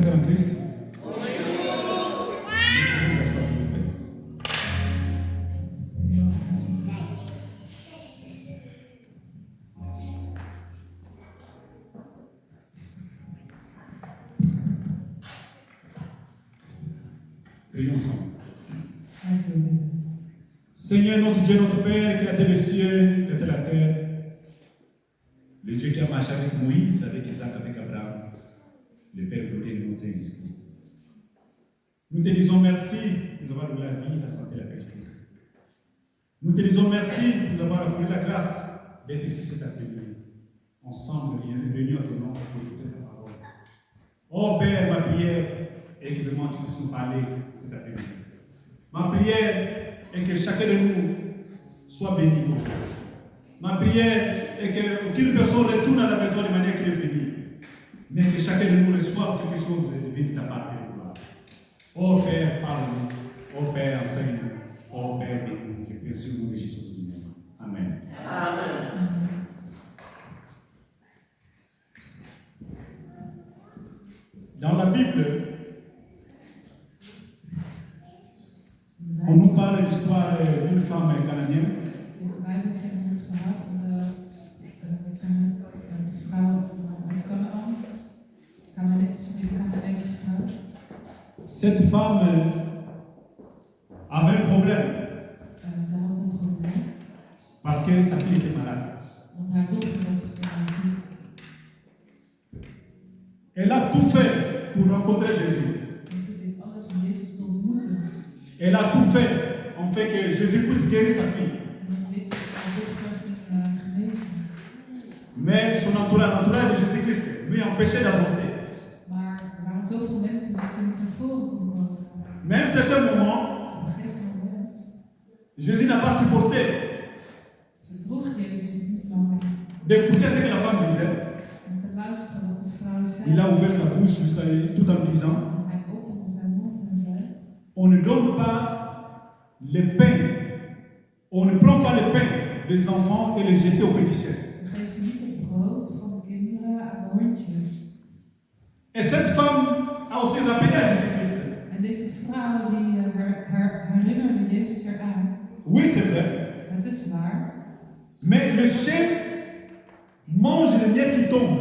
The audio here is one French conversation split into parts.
sœurs en Christ. Prions ensemble. Seigneur notre Dieu, notre Père, qui a été les cieux, qui a été la terre, le Dieu qui a marché avec Moïse, avec Isaac, avec Abraham, le Père glorieux de notre Seigneur Jésus-Christ. Nous te disons merci de nous avoir donné la vie, la santé, la paix de Christ. Nous te disons merci de nous avoir accordé la grâce d'être ici cet après-midi, ensemble, réunis en ton nom pour écouter ta parole. Oh Père, ma prière est que vraiment tu puisses nous parler cet après-midi. Ma prière est que chacun de nous soit béni. Ma prière est qu'aucune personne retourne à la maison de manière qu'il est venu, mais que chacun de nous reçoive quelque chose de venu de ta part et de gloire. Oh Père, parle-nous. Oh Père, enseigne-nous. Oh Père, bénis-nous. Que personne nous régisse au monde. Amen. Amen. Dans la Bible, on nous parle de l'histoire d'une femme cananéenne. In de Bijbel kennen we het verhaal van de vrouw uit Canaan. Canaanese vrouw. Cette femme avait un problème Zij had een probleem, parce que sa fille était malade. want haar dochter was ziek. Elle a tout fait pour rencontrer Jésus. En ze deed alles om Jezus te ontmoeten. Elle a tout fait en fait que Jésus puisse guérir sa fille. En dat Jezus haar dochter ging genezen. Mais son entourage de Jésus-Christ lui empêchait d'avancer. Maar er waren zoveel mensen dat ze niet naar voren kon komen. Mais à un certain moment, Op een gegeven moment Jésus n'a pas supporté verdroeg Jezus het niet langer d'écouter ce que la femme disait. om te luisteren wat de vrouw zei. Il a ouvert sa bouche tout en disant, Hij opende zijn mond en zei: on ne donne pas le pain, on ne prend pas le pain des enfants et les jeter au petit chien. We geven niet het brood van de kinderen aan de hondjes. Et cette femme a aussi rappelé à Jésus-Christ. En deze vrouw die herinnerde Jezus eraan. Oui, c'est vrai. Het is waar. Mais le chien mange les miettes qui tombent.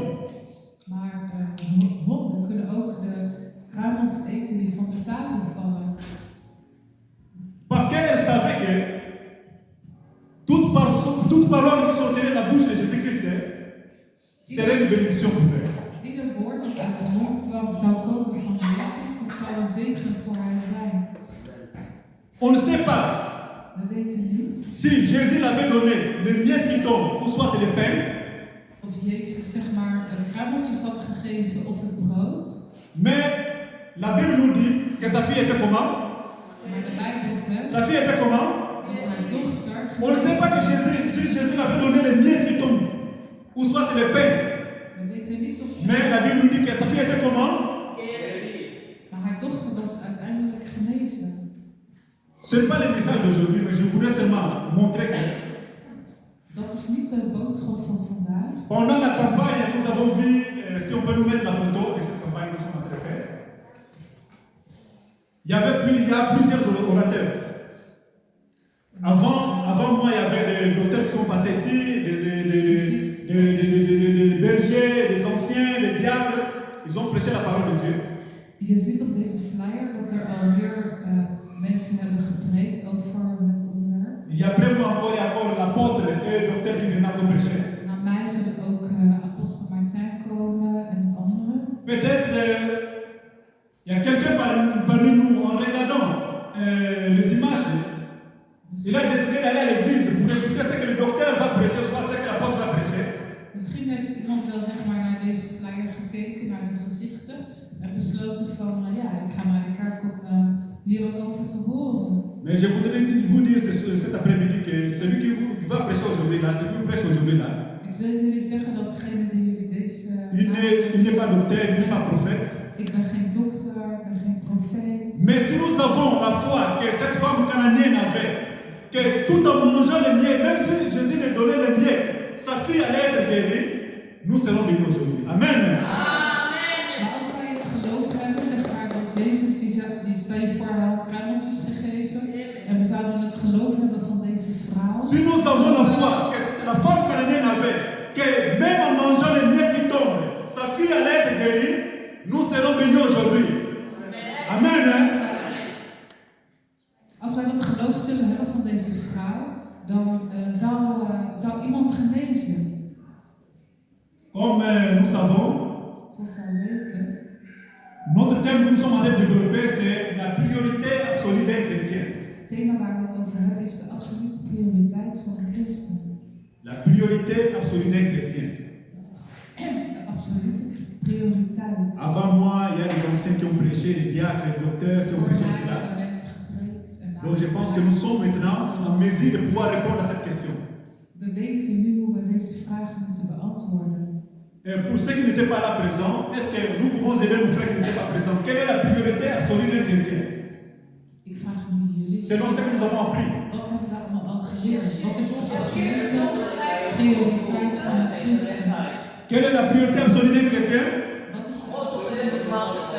Maar honden kunnen ook de kruimels eten die van de tafel vallen. Parce qu'elle savait que toute parole qui sortirait de la bouche de Jésus-Christ serait une bénédiction pour elle. Ieder woord dat uit de mond kwam zou komen van Jezus, dat zou een zegen voor haar zijn. On ne sait pas We weten niet si Jésus l'avait donné les miettes qui tombent ou soit les pains, of Jezus zeg maar kruimeltjes had gegeven of het brood. mais la Bible nous dit que sa fille était comment? Maar de Bijbel zegt Sa fille était comment? dat haar dochter On ne sait pas que si Jésus l'avait donné les miettes qui tombent ou soit les pains, We weten niet of mais la Bible nous dit que sa fille était comment? maar haar dochter was uiteindelijk genezen. Ce n'est pas le message d'aujourd'hui, mais je voudrais seulement montrer que Dat is niet de boodschap van vandaag. pendant la campagne, nous avons vu, si on peut nous mettre la photo de cette campagne que nous sommes en train de faire, il y a plusieurs orateurs. Avant moi, il y avait des docteurs qui sont passés ici, des bergers, des anciens, des diacres. Ils ont prêché la parole de Dieu. Je ziet op deze flyer dat er al meer mensen hebben gepreekt over het onderwerp. Il y a après moi encore l'apôtre et le docteur qui viennent de prêcher. Na mij zullen ook apostel Martijn komen en anderen. Peut-être il y a quelqu'un parmi nous, en regardant les images, il a décidé d'aller à l'église pour écouter ce que le docteur va prêcher, soit ce que l'apôtre va prêcher. Misschien heeft iemand wel zeg maar naar deze flyer gekeken, naar de gezichten en besloten van, ja, ik ga naar de kerk om hier wat over te horen. Mais je voudrais vous dire cet après-midi que celui qui va prêcher aujourd'hui là, celui qui prêche aujourd'hui là, Ik wil jullie zeggen dat degene die jullie deze... il n'est pas docteur, il n'est pas prophète. Ik ben geen dokter, ik ben geen profeet. Mais si nous avons la foi que cette femme cananéenne avait, que tout en mangeant les miettes, même si Jésus lui donnait les miettes, sa fille allait être guérie, nous serons bénis aujourd'hui. Amen. Maar als wij het geloof hebben geloof hebben van deze vrouw, Si nous avons la foi que la femme cananéenne avait, que même en mangeant les miettes qui tombent, sa fille allait être guérie, nous serons bénis aujourd'hui. Amen. Hein? Als wij dat geloof zullen hebben van deze vrouw, dan zou iemand genezen. Comme nous savons, Zoals wij weten, notre thème que nous sommes en train de développer, c'est la priorité absolue d'un chrétien. het thema waar we het over hebben is de absolute prioriteit van een christen. La priorité absolue d'un chrétien. De absolute prioriteit. Avant moi, il y a des anciens qui ont prêché, des diacres, des docteurs qui ont Voor prêché mij cela. hebben mensen gepreekt en Donc je pense que nous sommes maintenant en mesure de pouvoir répondre à cette question. we weten nu hoe we deze vragen moeten beantwoorden. Et pour ceux qui n'étaient pas là présents, est-ce que nous pouvons aider nos frères qui n'étaient pas présents? Quelle est la priorité absolue d'un chrétien? Ik vraag nu jullie. Selon ce que nous avons appris. Wat hebben we allemaal al geleerd? Wat is de absolute prioriteit van een christen? Quelle est la priorité absolue d'un chrétien? Wat is de absolute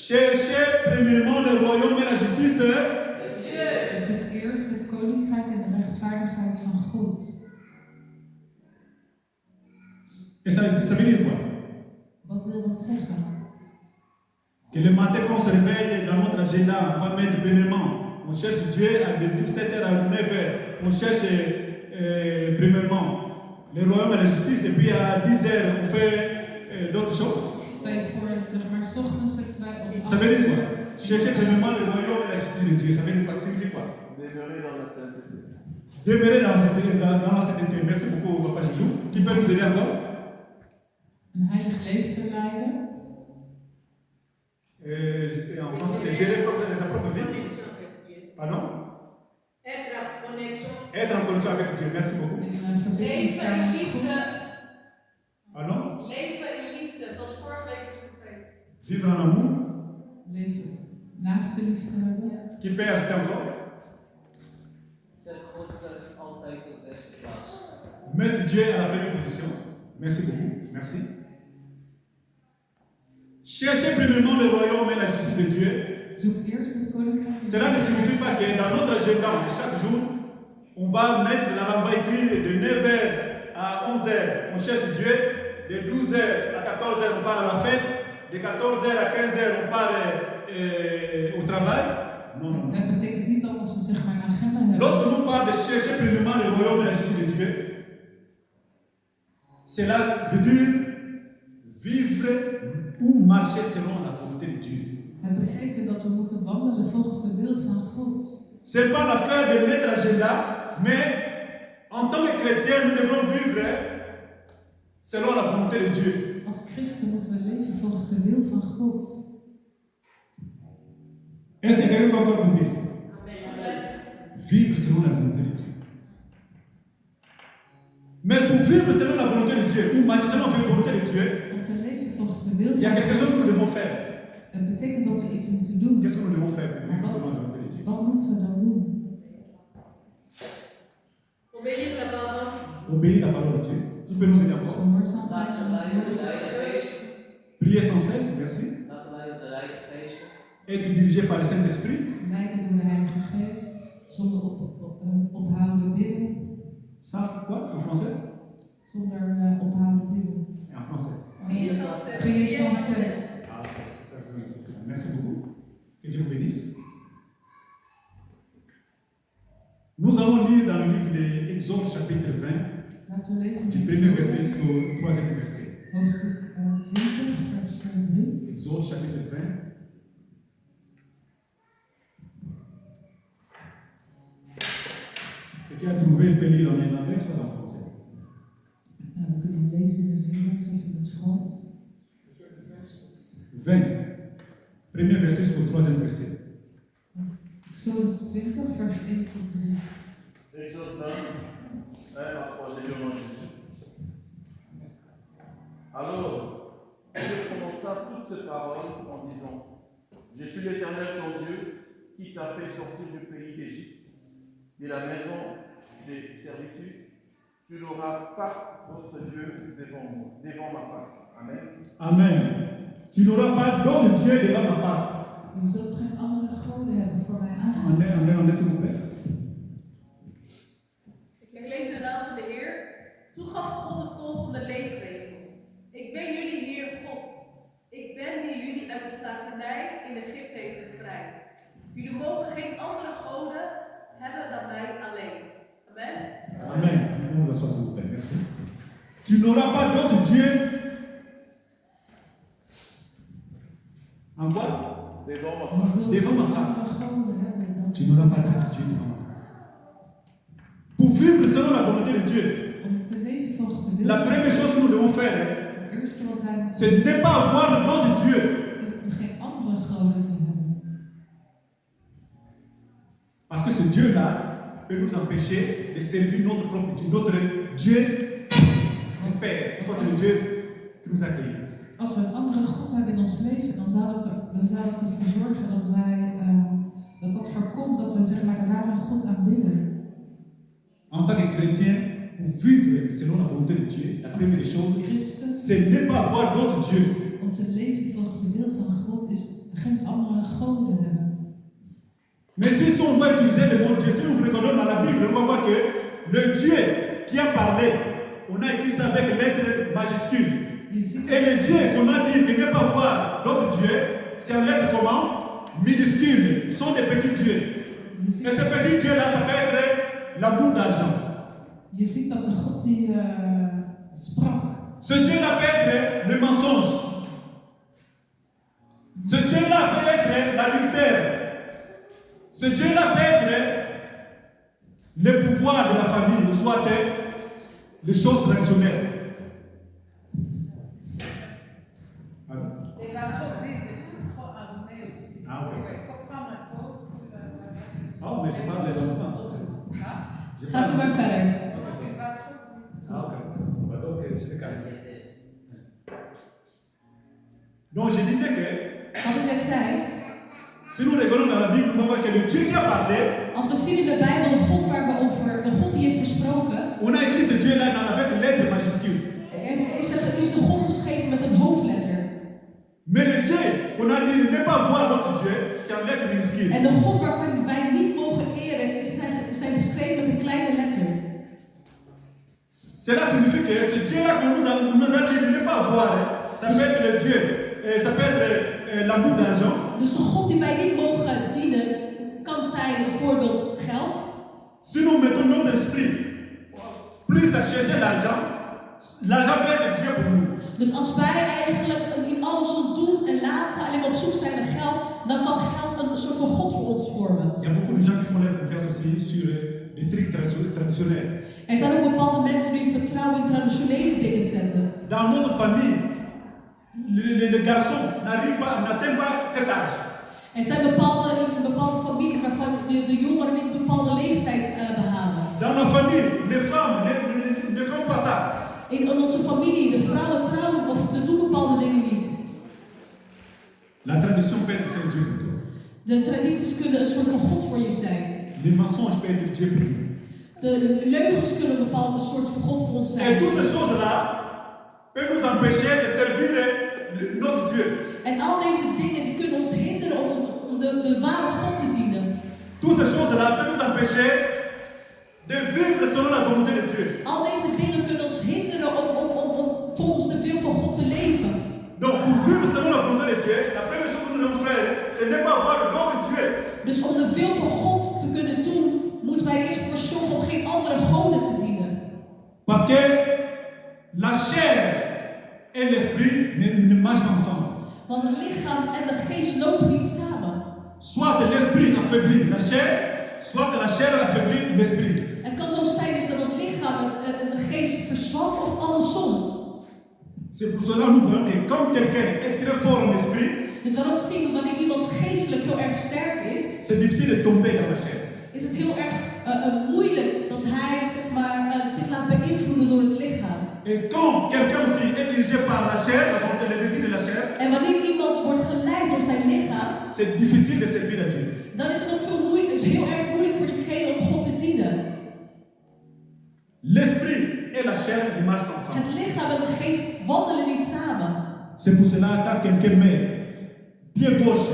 Cherchez premièrement le royaume et la justice. Zoek eerst het koninkrijk en de rechtvaardigheid van God. Et ça veut dire quoi? Wat wil dat zeggen? Que le matin quand on se réveille dans notre agenda, on va mettre premièrement, on cherche Dieu de 7h à 9h, on cherche premièrement le royaume et la justice, et puis à 10h on fait d'autres choses. Stel je voor, zeg maar, 's ochtends zetten wij op. Ça veut dire quoi? Chercher premièrement le royaume et la justice de Dieu, ça veut dire quoi? Ça signifie quoi? Demeurer dans la sainteté. Demeurer dans la sainteté. Merci beaucoup, Papa Joujou. Qui peut nous aider encore? Een heilig leven leiden. En français, c'est gérer sa propre vie. Pardon? Être en connexion. Être en connexion avec Dieu. Merci beaucoup. En verbinding Leven staan in met God. liefde. Pardon? Leven in liefde, zoals vorige week is gepreekt. Vivre en amour. Leven naast de liefde hebben. Qui peut ajouter encore? Zet God altijd op de eerste plaats. Mettre Dieu à la première position. Merci beaucoup. Merci. Cherchez premièrement le royaume et la justice de Dieu. Zoek eerst het koninkrijk. Cela ne signifie pas que dans notre agenda, chaque jour, on va mettre là, on va écrire de 9h à 11h, on cherche Dieu. De 12h à 14h, on part à la fête. De 14h à 15h, on part au travail. Non, non, non. Dat betekent niet dat als we zeg maar een agenda hebben. Lorsque nous parle de chercher premièrement le royaume et la justice de Dieu, cela veut dire vivre ou marcher selon la volonté de Dieu. Het betekent dat we moeten wandelen volgens de wil van God. Ce n'est pas l'affaire de notre agenda, mais en tant que chrétien, nous devons vivre selon la volonté de Dieu. Als christen moeten we leven volgens de wil van God. Est-ce que quelqu'un comprend compris ça? Vivre selon la volonté de Dieu. Mais pour vivre selon la volonté de Dieu, ou marcher selon la volonté de Dieu, Om te leven volgens de wil il y a van quelque chose que nous devons faire. Het betekent dat we iets moeten doen. Qu'est-ce que nous devons faire pour vivre selon la volonté de Dieu? Wat moeten we dan doen? Obéir la parole. Obéir la parole de Dieu. Qui peut nous aider encore? Gehoorzaam zijn Laten aan wij het op de woord. Heilige Geest. Prier sans cesse, merci. Laten wij op de Heilige Geest. Être dirigé par le Saint-Esprit. Leiden door de Heilige Geest. Zonder ophouden bidden. Ça, quoi? En français? Zonder ophouden bidden. Et en français. Prier sans cesse. Prier sans cesse. Ah, ok, c'est ça, c'est ça. Merci beaucoup. Que Dieu vous bénisse. Nous allons lire dans le livre d'Exode, chapitre 20, Laten we lezen du in premier verset Exode, jusqu'au troisième verset. hoofdstuk 20, vers 3. Exode, chapitre 20. Ce qui a trouvé, il peut lire en néerlandais, soit en français. We kunnen lezen in het Nederlands of in het Frans. 20. Premier verset jusqu'au troisième verset. Exodus 20, vers 1 tot 3. Exode 20, 1 à 3, Seigneur mon Jésus. Alors, Dieu prononça toutes ces paroles en disant: Je suis l'Éternel ton Dieu, qui t'a fait sortir du pays d'Égypte, de la maison des servitudes. Tu n'auras pas d'autre Dieu devant ma face. Amen. Amen. Tu n'auras pas d'autre Dieu devant ma face. U zult geen andere goden hebben voor mijn aangezicht. Amen, amen, s'il vous plaît. nous asseoir s'il vous plaît. Merci. Tu n'auras pas d'autre Dieu. En quoi? devant ma Je face. zult Devant geen ma face. andere goden hebben dan Tu n'auras pas d'autre Dieu devant ma face. Pour vivre selon la volonté de Dieu, om te leven volgens de wil la van première chose que nous devons faire, Het eerste wat wij moeten c'est de ne pas avoir d'autre Dieu. doen, is om geen andere goden te hebben. Parce que ce Dieu-là peut nous empêcher de servir notre propre Dieu, notre Dieu, le Père, soit le Dieu qui nous accueille. Als we een andere God hebben in ons leven, dan zou het ervoor zorgen dat wij dat voorkomt dat we zeg maar de ware God aanbidden. En tant que chrétien, pour vivre selon la volonté de Dieu, la première des choses, Christen, c'est ne pas avoir d'autre Dieu. om te leven volgens de wil van God, is geen andere goden hebben. Mais si on va utiliser le mot Dieu, si nous regardons dans la Bible, on va voir que le Dieu qui a parlé, on a écrit ça avec lettres majuscules. Je ziet, Et le Dieu qu'on a dit de ne pas voir d'autre Dieu, c'est en lettres comment? Minuscules. Ce sont des petits dieux. je ziet, Et ces petits dieux-là, ça peut être l'amour d'argent. je ziet dat de God die sprak, Ce Dieu-là peut être le mensonge. Ce Dieu-là peut être l'adultère. Ce Dieu-là peut être le pouvoir de la famille, ou soit les choses traditionnelles. Pardon? Ik ga het gewoon weten, dus ik ga aan het mail. Ah, ok. Ik ga mijn poot. Oh, mais je parle des enfants. Je gaat u maar verder. Ah, ok. Bah, donc, je te calme. Yes, it. Donc, je disais que Wat ik net zei, si nous regardons dans la Bible, nous allons voir que le Dieu qui a parlé, als we zien in de Bijbel de God waar we over, de God die heeft gesproken, on a écrit ce Dieu-là avec lettres majuscules. is de God geschreven met een hoofdletter. Mais le Dieu qu'on a dit ne pas voir d'autre Dieu, c'est en lettres minuscules. En de God waarvan wij niet mogen eren, zijn beschreven met een kleine letter. Cela signifie que ce Dieu-là qu'on nous a dit de ne pas voir, ça peut être le Dieu, ça peut être l'amour d'argent. Dus de God die wij niet mogen dienen, kan zijn bijvoorbeeld geld. Si nous mettons notre esprit plus à chercher l'argent, l'argent peut être Dieu pour nous. Dus als wij eigenlijk in alles wat doen en laten alleen maar op zoek zijn naar geld, dan kan geld een soort van God voor ons vormen. Il y a beaucoup de gens qui font leur confiance aussi sur les trucs traditionnels. Er zijn ook bepaalde mensen die hun vertrouwen in traditionele dingen zetten. Dans notre famille, le garçon n'atteint pas cet âge. Er zijn in een bepaalde familie waarvan de jongeren niet een bepaalde leeftijd behalen. Dans nos familles, les femmes ne font pas ça. In onze familie, de vrouwen trouwen of doen bepaalde dingen niet. La tradition peut être un Dieu pour toi. De tradities kunnen een soort van God voor je zijn. Les mensonges peuvent être Dieu pour nous. De leugens kunnen een bepaalde soort van God voor ons Et zijn. toutes ces choses-là peuvent nous empêcher de servir notre Dieu. En al deze dingen die kunnen ons hinderen om de ware God te dienen. Toutes ces choses-là peuvent nous empêcher de vivre selon la volonté de Dieu. Al deze dingen kunnen ons hinderen om volgens de wil van God te leven. Donc, pour vivre selon la volonté de Dieu, la première chose que nous devons faire, c'est ne pas avoir d'autres dieux. Dus om de wil van God te kunnen doen, moeten wij er eerst voor zorgen om geen andere goden te dienen. Parce que la chair et l'esprit ne marchent pas ensemble. Want het lichaam en de geest lopen niet samen. Soit l'esprit affaiblit la chair, soit la chair affaiblit l'esprit. Het kan zo zijn dat het lichaam en de geest verzwakt of andersom. C'est pour cela que nous voyons que comme quelqu'un est très fort en esprit, Dus dan ook zien wanneer iemand geestelijk heel erg sterk is, c'est difficile de tomber dans la chair. is het heel erg moeilijk dat hij zeg maar, zich laat beïnvloeden door het lichaam. Et quand quelqu'un aussi est dirigé par la chair, la volonté, le désir de la chair, En wanneer iemand wordt geleid door zijn lichaam, c'est difficile de servir à Dieu. dan is het ook heel erg moeilijk voor diegene om God te dienen. L'esprit et la chair ne marchent pas ensemble. Het lichaam en de geest wandelen niet samen. C'est pour cela que quand quelqu'un met pied gauche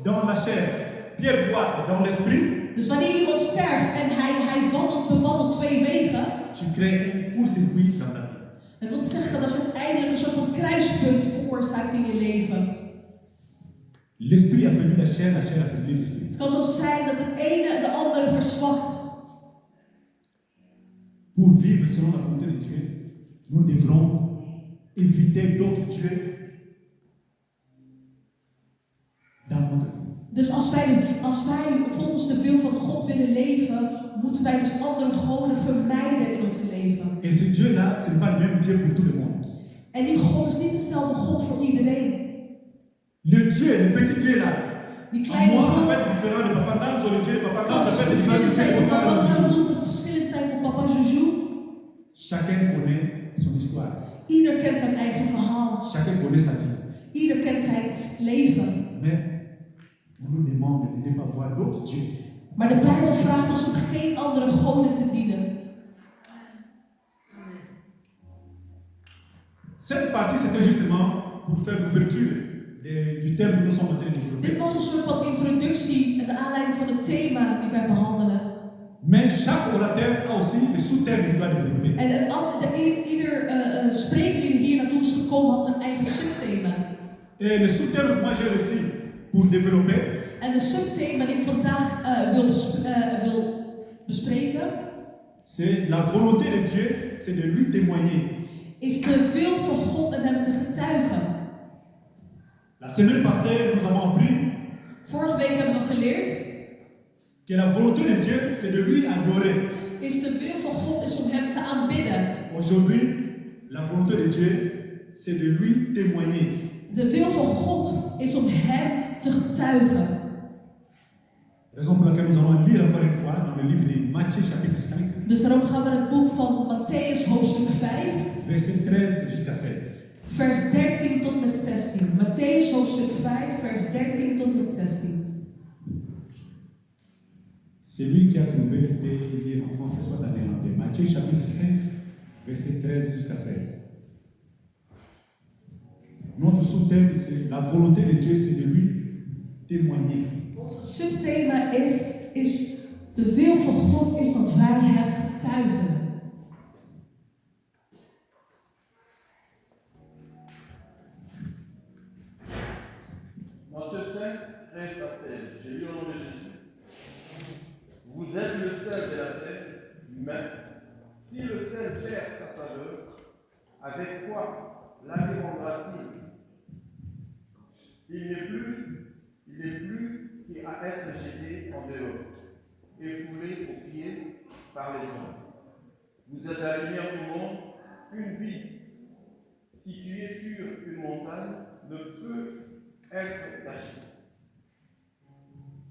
dans la chair, pied droit dans l'esprit, Dus wanneer iemand sterft en hij bewandelt twee wegen, tu crées un court-circuit dans ta vie. dat wil zeggen dat je uiteindelijk een soort van kruispunt veroorzaakt in je leven. L'esprit affaiblit la chair affaiblit l'esprit. Het kan zo zijn dat het ene de andere verzwakt. pour vivre selon la volonté de Dieu, nous devrons éviter d'autres dieux dans notre vie. Dus als wij volgens de wil van God willen leven, moeten wij dus andere goden vermijden in ons leven. Et ce Dieu-là, ce n'est pas le même Dieu pour tout le monde. En die God is niet dezelfde God voor iedereen. Le Dieu, le petit Dieu là, Die à kleine moi ça God peut être différent de Papa Danzo, le Dieu de Papa kan Danzo, ça peut être verschillend différent zijn de van Papa Papa Danzo. Gantou, of verschillend zijn van Papa Joujou. Chacun connaît son histoire. Ieder kent zijn eigen verhaal. Chacun connaît sa vie. Ieder kent zijn leven. Mais on nous demande de ne pas voir d'autres dieux. Maar de Bijbel vraagt ons om geen andere goden te dienen. Cette partie, c'était justement pour faire l'ouverture du thème que nous sommes en train de développer. Dit was een soort van introductie en de aanleiding van het thema die wij behandelen. Mais chaque orateur a aussi des sous-thèmes qu'il doit développer. En ieder spreker die hier naartoe is gekomen had zijn eigen subthema. Et le sous-thème que moi j'ai réussi pour développer, En de subthema die ik vandaag wil bespreken, c'est la volonté de Dieu, c'est de lui témoigner. is de wil van God en hem te getuigen. La semaine passée, nous avons appris Vorige week hebben we geleerd, que la volonté de Dieu, c'est de lui adorer. is de wil van God is om hem te aanbidden. Aujourd'hui, la volonté de Dieu, c'est de lui témoigner. De wil van God is om hem te getuigen. Raison pour laquelle nous allons lire encore une fois dans le livre de Matthieu chapitre 5, Dus daarom gaan we het boek van Matthäus hoofdstuk 5, verset 13 jusqu'à 16. vers 13 tot met 16. Matthäus hoofdstuk 5, vers 13 tot met 16. Celui qui a trouvé peut lire en français soit en néerlandais. Matthieu chapitre 5, verset 13 jusqu'à 16. Notre sous-thème, c'est la volonté de Dieu, c'est de lui témoigner. Ons subthema is de wil van God is dat wij hem getuigen. Matthieu 5, 13 à 16. J'ai lu au nom de Jésus. Vous êtes le sel de la terre, mais si le sel perd sa saveur, avec quoi l'ami rendra-t-il? Il n'est plus qu'à être jeté en dehors et foulé aux pieds par les hommes. Vous êtes la lumière du monde, une ville située sur une montagne ne peut être cachée.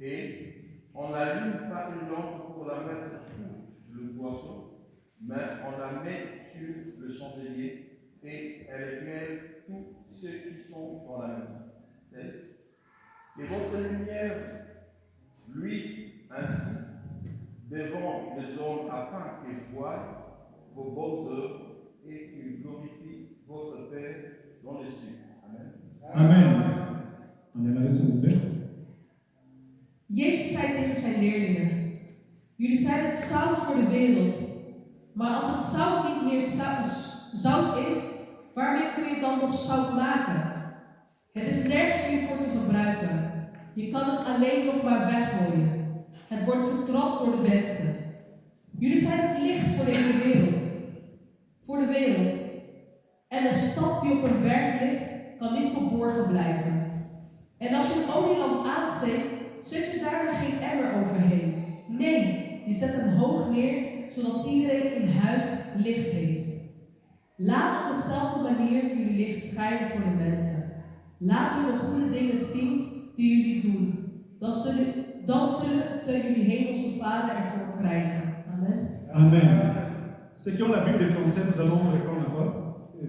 Et on n'allume pas une lampe pour la mettre sous le boisseau, mais on la met sur le chandelier et elle éclaire tous ceux qui sont dans la maison. 16. Et votre lumière luise ainsi devant les hommes afin qu'ils voient vos bonnes œuvres et qu'ils glorifient votre Père dans les cieux. Amen. Amen. On est allé s'il vous plaît. Jezus zei tegen zijn leerlingen: jullie zijn het zout voor de wereld. Maar als het zout niet meer zout is, waarmee kun je dan nog zout maken? Het is nergens meer voor te gebruiken. Je kan het alleen nog maar weggooien. Het wordt vertrapt door de mensen. Jullie zijn het licht voor deze wereld. Voor de wereld. En een stad die op een berg ligt, kan niet verborgen blijven. En als je een olielamp aansteekt, zet je daar nog geen emmer overheen. Nee, je zet hem hoog neer, zodat iedereen in huis licht heeft. Laat op dezelfde manier jullie licht schijnen voor de mensen. Laten we de goede dingen zien die jullie doen. Dan zullen ze jullie hemelse Vader ervoor prijzen. Amen. Amen. Ceux qui ont la Bible française, nous allons reprendre encore.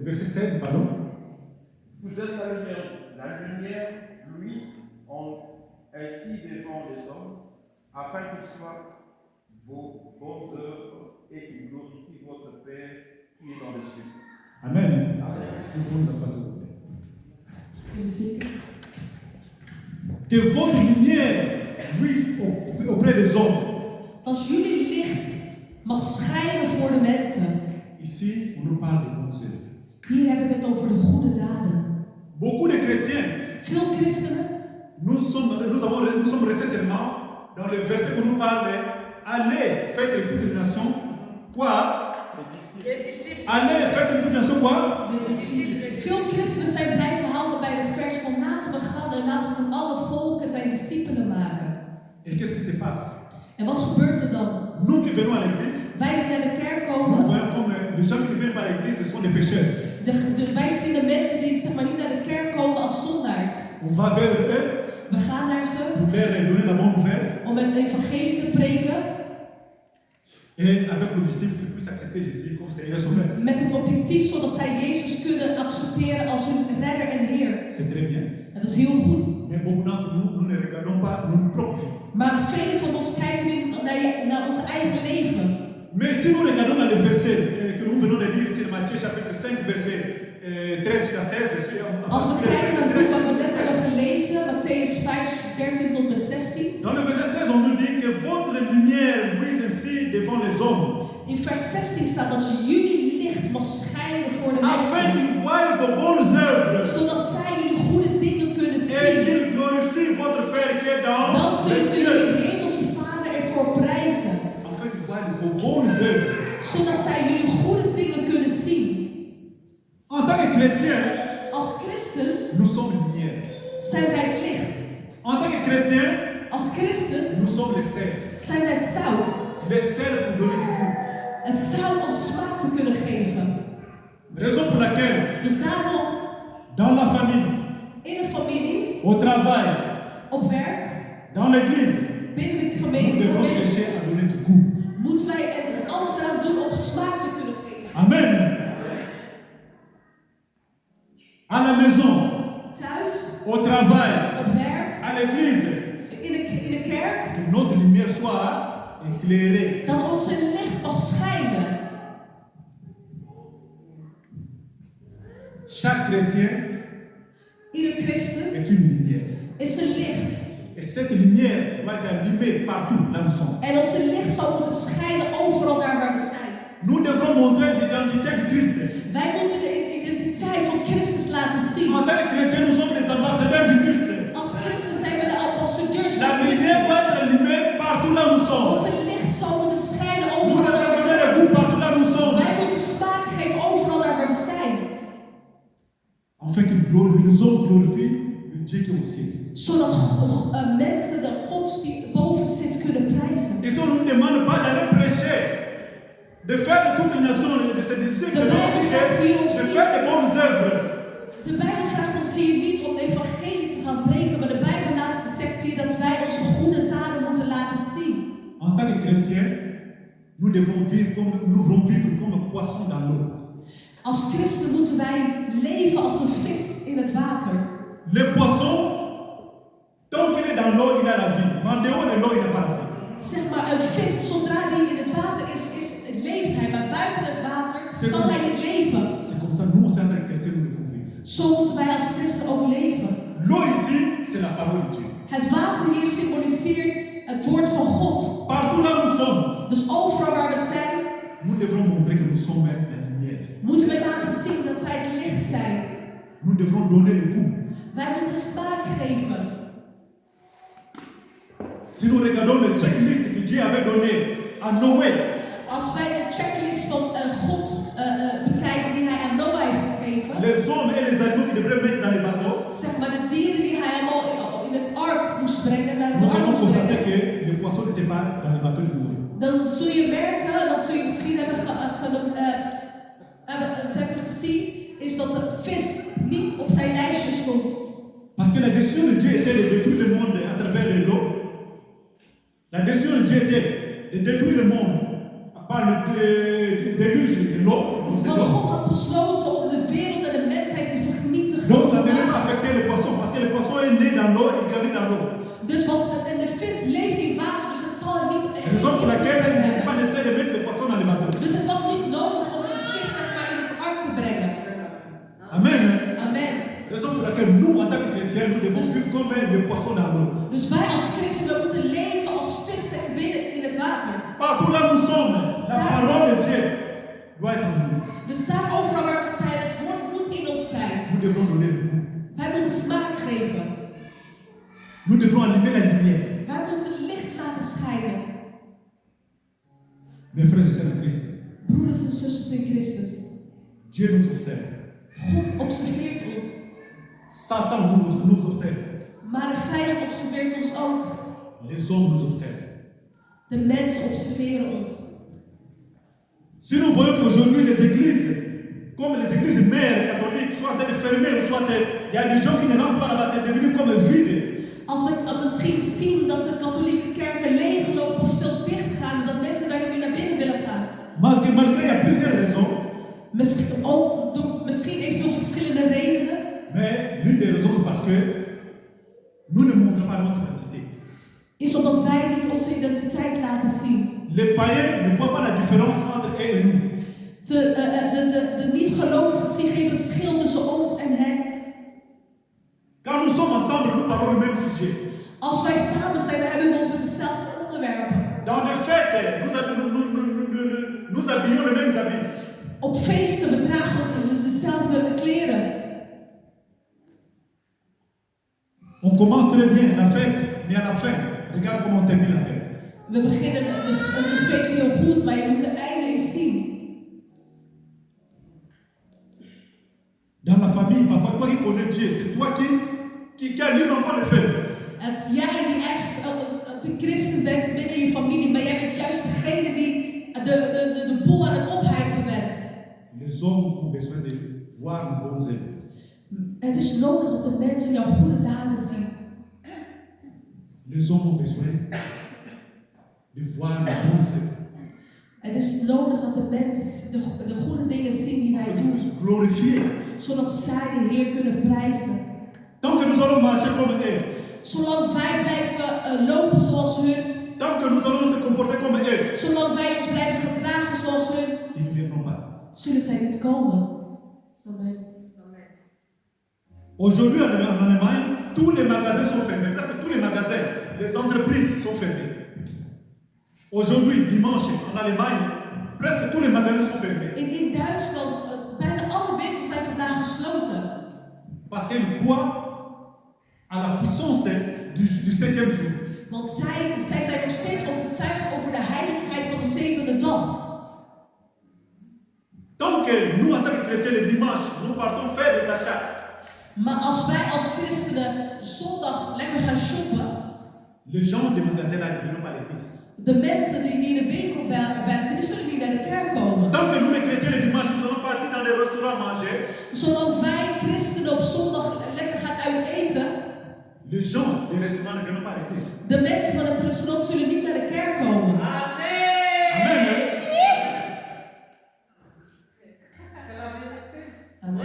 Verset 16, pardon. Vous êtes la lumière. La lumière luise ainsi devant les hommes, afin qu'ils soient vos bonnes œuvres et qu'ils glorifient votre Père qui est dans les cieux. Amen. Amen. Nous pouvons nous asseoir, s'il vous plaît. Feliciteer. Que votre lumière luise auprès des hommes. Als jullie licht mag schijnen voor de mensen. Ici, on nous parle de bonnes œuvres. Hier hebben we het over de goede daden. Beaucoup de chrétiens, Veel christenen, nous sommes restés seulement dans le verset où nous parle allez, faites les toutes les nations. Quoi? les disciples. Allez, faites une toute quoi? De discipelen. Veel christenen zijn blijven houden bij de vers van laten we gaan en laten we van alle volken zijn discipelen maken. Et qu'est-ce qui se passe? En wat gebeurt er dan? Nous qui venons à l'église, Wij die naar de kerk nous komen, voyons comme les gens qui viennent pas à l'église, ce sont des pécheurs. wij zien de mensen die zeg maar, niet naar de kerk komen als zondaars. On va vers eux We gaan naar ze pour leur donner la bonne nouvelle om het evangelie te preken. et avec l'objectif qu'ils puissent accepter Jésus comme Seigneur et Sauveur. Met het objectief zodat zij Jezus kunnen accepteren als hun redder en Heer. C'est très bien. En dat is heel goed. Mais beaucoup d'entre nous, nous ne regardons pas nos propres vies. Maar velen van ons kijken niet naar ons eigen leven. Mais si nous regardons dans les versets que nous venons de lire ici, Matthieu chapitre 5, verset 13 jusqu'à 16, Als we kijken naar het boek wat we net hebben gelezen, Matthäus 5, 13 tot met 16. dans le verset 16, on nous dit que votre lumière brille ainsi devant les hommes, In vers 16 staat dat jullie licht mag schijnen voor de afin mensen. qu'ils voient vos bonnes œuvres Zodat zij jullie goede dingen kunnen et zien. qu'ils glorifient votre Père qui est dans Dan les zullen ze cieux. jullie hemelse Vader ervoor prijzen. Afin qu'ils voient vos bonnes œuvres. Zodat zij jullie goede dingen kunnen zien. En tant que chrétiens, Als christen nous sommes lumière. zijn wij het licht. En tant que chrétiens, Als christen nous sommes les sels. zijn wij het zout. Les sels pour donner du goût. Het zout om smaak te kunnen geven. Raison pour laquelle, Dus daarom, dans la famille, in een familie, au travail, op werk, dans l'église, binnen de nous gemeente, devons chercher à donner du goût. moeten wij er alles aan doen om smaak te kunnen geven. Amen. À la maison, Thuis, au travail, op werk, à l'église, in de kerk, que notre lumière soit éclairée. dat onze licht mag schijnen. Chaque chrétien Ieder christen est une lumière. is een licht. Et cette lumière doit être allumée partout là où nous sommes. En onze licht zal moeten schijnen overal daar waar we zijn. Nous devrons montrer l'identité du Christ. Wij moeten de identiteit van Christus laten zien. En tant que chrétiens, nous sommes les ambassadeurs du Christ. Als christen zijn we de ambassadeurs La van lumière Christus. doit être allumée partout là où nous sommes. Onze licht zal moeten schijnen Nous overal devons waar we donner le zijn. goût partout là où nous sommes. Wij moeten smaak geven overal daar waar we zijn. Afin que les hommes glorifient le Dieu qui est au ciel. Zodat mensen de God die boven zit kunnen prijzen. Et si on ne nous demande pas d'aller prêcher, de faire de toutes les nations, de se disciples, De Bijbel vraagt hier ons de niet. faire de bonnes œuvres. De Bijbel vraagt ons hier niet om het evangelie te gaan preken, maar de Bijbel zegt hier dat wij onze goede daden moeten laten zien. En tant que chrétiens, nous devons vivre comme un poisson dans l'eau. Als christen moeten wij leven als een vis in het water. Le poisson, tant qu'il est dans l'eau, il a la vie. Mais en dehors de l'eau, il n'a pas la vie. Zeg maar, een vis, zodra die in het water is, leeft hij. Maar buiten het water kan hij niet leven. C'est comme ça, nous, en tant que chrétiens, nous devons vivre. Zo moeten wij als christen ook leven. L'eau ici, c'est la parole de Dieu. Het water hier symboliseert het woord van God. Partout là où nous sommes, Dus overal waar we zijn, nous devons montrer que nous sommes la lumière. moeten we laten zien dat wij het licht zijn. Nous devons donner le goût. Wij moeten smaak geven. Si nous regardons le checklist que Dieu avait donné à Noé, Als wij de checklist van God bekijken die hij aan Noah heeft gegeven, les hommes et les animaux qu'il devrait mettre dans les bateaux, zeg maar de dieren die hij allemaal in het ark moest brengen, naar nous het ark allons moest constater brengen, que les poissons n'étaient pas dans les bateaux de Noé. dan zul je merken, dan zul je misschien hebben gezien, is dat de vis niet op zijn lijstje stond. Parce que la décision de Dieu était de détruire le monde à travers de l'eau. La décision de Dieu était de détruire le monde par le déluge de l'eau. Want God had besloten om de wereld en de mensheid te vernietigen. Donc ça ne devait pas affecter le poisson, parce que le poisson est né dans l'eau, il grandit dans l'eau. Dus en de vis leeft in water, dus het zal het niet Raison pour laquelle il n'était hebben. pas nécessaire de mettre le poisson dans les bateaux. Dus het was niet nodig om een vis zeg maar, in het ark te brengen. Amen. Amen. Raison pour laquelle nous, en tant que chrétiens, nous devons vivre comme le poisson dans l'eau. Dus wij als christenen moeten leven als vissen binnen in het water. Partout là où nous sommes, la parole de Dieu doit être en nous. Dus daar overal waar we zijn, het woord moet in ons zijn. Nous devons donner le goût. Wij moeten smaak geven. Nous devons allumer la lumière. Wij moeten licht laten schijnen. Mes frères et sœurs en Christ, Broeders en zusters in Christus. Dieu nous observe. God observeert ons. Satan nous observe. Maar de vijand observeert ons ook. Les hommes nous observent. De mensen observeren ons. Si nous voyons qu'aujourd'hui les églises, comme les églises mères catholiques, soit en train de fermer, soit il y a des gens qui ne rentrent pas là-bas, c'est devenu comme vide. Als we misschien zien dat de katholieke kerken leeglopen of zelfs dichtgaan en dat mensen daar niet meer naar binnen willen gaan. Malgré il y a plusieurs raisons, Misschien heeft het verschillende redenen. mais l'une des raisons c'est parce que nous ne montrons pas notre identité. Is omdat wij niet onze identiteit laten zien. Les païens ne voient pas la différence entre eux et nous. De niet-gelovigen zien geen verschil tussen ons en hen. Quand nous sommes ensemble, nous parlons le même sujet. Als wij samen zijn, dan hebben we over dezelfde onderwerpen. Dans les fêtes, nous habillons les mêmes habits. Op feesten we dragen dezelfde kleren. On commence très bien la fête, mais à la fin, regarde comment on termine la fête. We beginnen een feest heel goed, maar je moet het einde eens zien. Dans la famille, parfois toi qui connais Dieu, c'est toi qui a lui-même le faire. Het jij die eigenlijk een christen bent binnen je familie, maar jij bent juist degene die de boel aan het ophypen bent. Les hommes ont besoin de voir nos bons œuvres. Het is nodig dat de mensen jouw goede daden zien. Les hommes ont besoin de voir nos bons œuvres. Het is nodig dat de mensen de goede dingen zien die wij Pour doen, nous glorifier. zodat zij de Heer kunnen prijzen. Tant que nous allons marcher comme eux, Zolang wij blijven lopen zoals hun, tant que nous allons se comporter comme eux, zolang wij ons blijven gedragen zoals hun, ils ne viendront pas. zullen zij niet komen. Amen. Aujourd'hui en Allemagne, tous les magasins sont fermés. Presque tous les magasins, les entreprises sont fermées. Aujourd'hui, dimanche, en Allemagne, presque tous les magasins sont fermés. In Duitsland, bijna alle winkels zijn vandaag gesloten. Parce qu'ils croient à la puissance du septième jour. Want zij zijn nog steeds overtuigd over de heiligheid van de zevende dag. Tant que nous, en tant que chrétiens, le dimanche, nous partons faire des achats. Maar als wij als christenen zondag lekker gaan shoppen, Les gens des magasins là ne viennent pas à l'église. de mensen die in de winkel werken, die zullen niet naar de kerk komen. Tant que nous, les chrétiens, le dimanche, nous allons partir dans les restaurants manger. Zolang wij christenen op zondag lekker gaan uiteten, Les gens des restaurants ne viennent pas à l'église. de mensen van het restaurant zullen niet naar de kerk komen. Amen. Hein? C'est la vérité. Amen.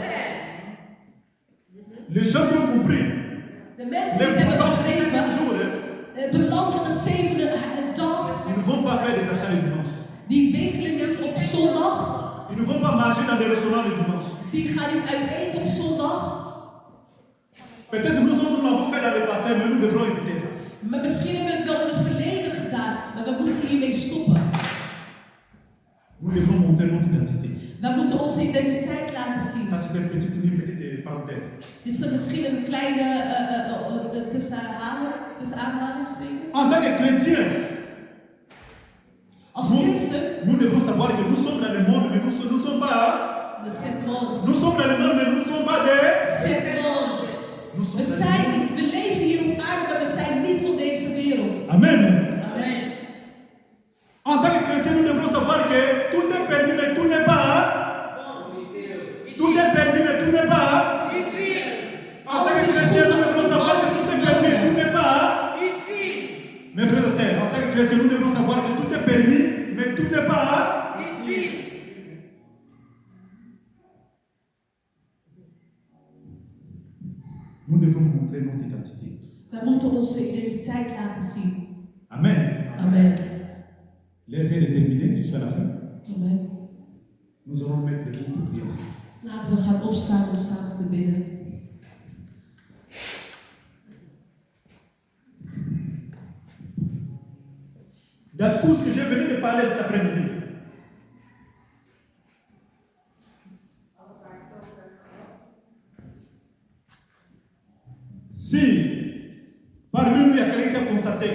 Les gens qui ont compris De mensen die hebben l'importance du septième begrepen, jour, hein, het belang van de zevende dag, ils ne vont pas faire des achats le dimanche. die winkelen niet op zondag, Ils ne vont pas manger dans des restaurants le dimanche. die gaan niet uit eten op zondag. Peut-être nous autres, nous l'avons fait dans le passé, mais nous devrons éviter ça. Maar misschien hebben we het wel in het verleden gedaan, maar we moeten hiermee stoppen. Nous devons montrer notre identité. We moeten onze identiteit laten zien. Ça, c'est une petite parenthèse. Dit is misschien een kleine tussen aanhalingstekens. En tant que chrétiens, Als christen, nous devons savoir que nous sommes dans le monde, mais nous ne sommes pas. we zijn monde. Nous sommes dans le monde, mais nous ne sommes pas des. Zit monde. Nous sommes We dans le monde. we leven hier op aarde, maar we zijn niet van deze wereld. Amen. Amen. En tant que chrétiens, nous devons savoir que tout est permis, mais tout n'est pas. Tout est permis, mais tout n'est pas. En tant que chrétiens, nous devons savoir que tout est permis, mais tout n'est pas. Mes frères et sœurs, en tant que chrétiens, nous devons savoir que tout est permis, mais tout n'est pas. Nous devons montrer notre identité. We moeten onze identiteit laten zien. Amen. Amen. L'heure vient de terminer jusqu'à la fin. Amen. Nous allons mettre les mots pour prier aussi. Laten we gaan opstaan om samen te bidden. Dans tout ce que j'ai venu de parler cet après-midi, si parmi nous il y a quelqu'un qui a constaté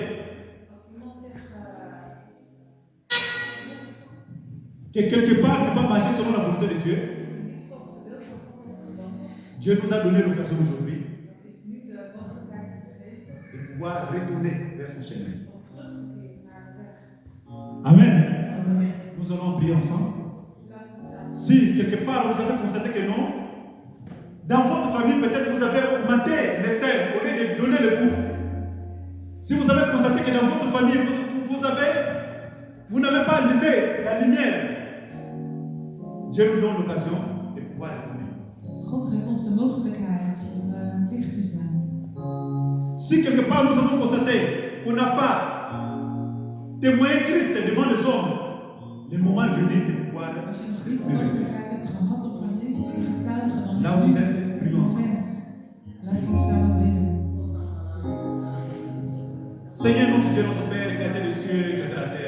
que quelque part ne pas marcher selon la volonté de Dieu, Niet volgens de wil van God te wandelen. Dieu nous a donné l'occasion aujourd'hui Er is nu de mogelijkheid gegeven de pouvoir retourner vers son chemin. om terug te keren naar de weg. Amen. Nous allons prier ensemble. Laten we samen. Si quelque part vous avez constaté que non, dans votre famille peut-être vous avez augmenté les sœurs au lieu de donner le coup. Si vous avez constaté que dans votre famille vous n'avez pas allumé la lumière, Dieu nous donne l'occasion de pouvoir retourner. God geeft ons de mogelijkheid om licht te zijn. Si quelque part nous avons constaté qu'on n'a pas témoigné Christ devant les hommes, le moment est venu de pouvoir Als je nog niet de mogelijkheid hebt gehad om van Jezus te getuigen, dan Là is vous het êtes, nu prions het ensemble. moment. Laten we samen bidden. Seigneur notre Dieu, notre Père, qui a été les cieux, qui a été la terre.